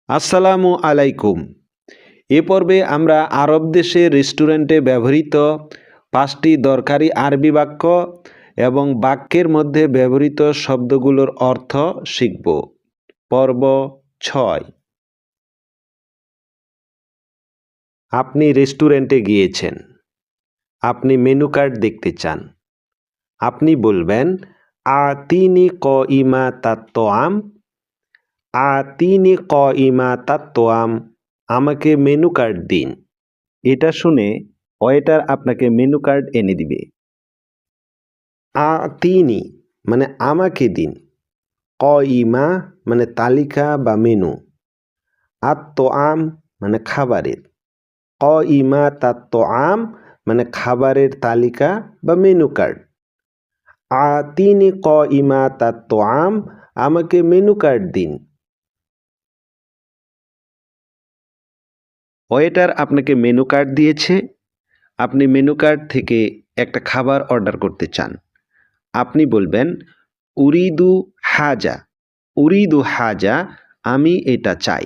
আসসালামু আলাইকুম। এ পর্বে আমরা আরব দেশে রেস্টুরেন্টে ব্যবহৃত 5টি দরকারি আরবি বাক্য এবং বাক্যের মধ্যে ব্যবহৃত শব্দগুলোর অর্থ শিখব। পর্ব 6। আপনি রেস্টুরেন্টে গিয়েছেন। আপনি মেনু কার্ড দেখতে চান। আপনি বলবেন আতিনি কইমাতাত তোয়াম। আতিনি কইমাতাত তোয়াম, আমাকে মেনু কার্ড দিন। এটা শুনে ওয়েটার আপনাকে মেনু কার্ড এনে দিবে। আতিনি মানে আমাকে দিন, কইমা মানে তালিকা বা মেনু, আত-তোআম মানে খাবারের, কইমা তাত-তোআম মানে খাবারের তালিকা বা মেনু কার্ড। আতিনি কইমা তাত-তোআম, আমাকে মেনু কার্ড দিন। ওয়েটার আপনাকে মেনু কার্ড দিয়েছে। আপনি মেনু কার্ড থেকে একটা খাবার অর্ডার করতে চান। আপনি বলবেন উরিদু হাজা। উরিদু হাজা, আমি এটা চাই।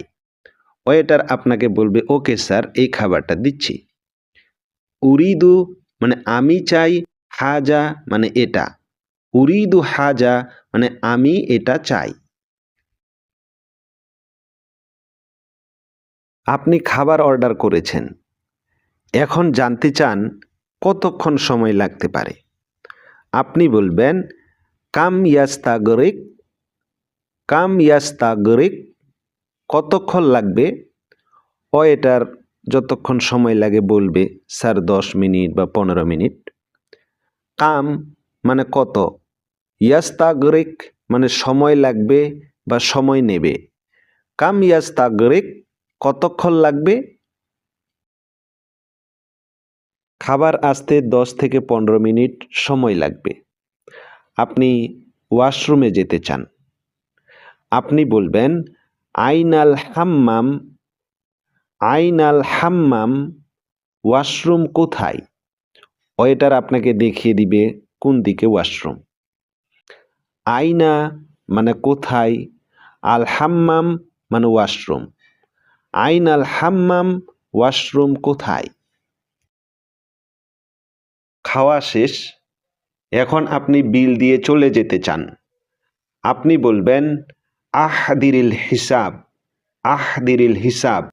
ওয়েটার আপনাকে বলবে ওকে স্যার, এই খাবারটা দিচ্ছি। উরিদু মানে আমি চাই, হাজা মানে এটা। উরিদু হাজা মানে আমি এটা চাই। আপনি খাবার অর্ডার করেছেন, এখন জানতে চান কতক্ষণ সময় লাগতে পারে। আপনি বলবেন কাম ইয়াস্তাগরিক। কাম ইয়াস্তাগরিক, কতক্ষণ লাগবে। ওয়েটার যতক্ষণ সময় লাগে বলবে স্যার 10 মিনিট বা 15 মিনিট। কাম মানে কত, ইয়াস্তাগরিক মানে সময় লাগবে বা সময় নেবে। কাম ইয়াস্তাগরিক, কতক্ষণ লাগবে। খাবার আসতে 10 থেকে 15 মিনিট সময় লাগবে। আপনি ওয়াশরুমে যেতে চান। আপনি বলবেন আইনাল হাম্মাম। আইনাল হাম্মাম, ওয়াশরুম কোথায়। ওয়েটার আপনাকে দেখিয়ে দিবে কোন দিকে ওয়াশরুম। আইনা মানে কোথায়, আল হাম্মাম মানে ওয়াশরুম। আইনাল হাম্মাম, ওয়াশরুম কোথায়। খাওয়া শেষ, এখন আপনি বিল দিয়ে চলে যেতে চান। আপনি বলবেন আহদিরিল হিসাব। আহদিরিল হিসাব,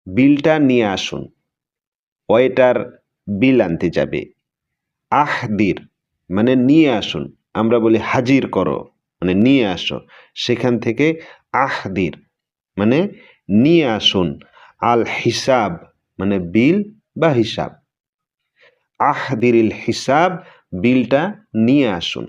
বিলটা নিয়ে আসুন। ওয়েটার বিল আনতে যাবে। আহদির মানে নিয়ে আসুন, আমরা বলি হাজির করো মানে নিয়ে আসো, সেখান থেকে আহদির মানে নিয়ে আসুন। আল হিসাব মানে বিল বা হিসাব। আহদিরিল হিসাব, বিলটা নিয়ে আসুন।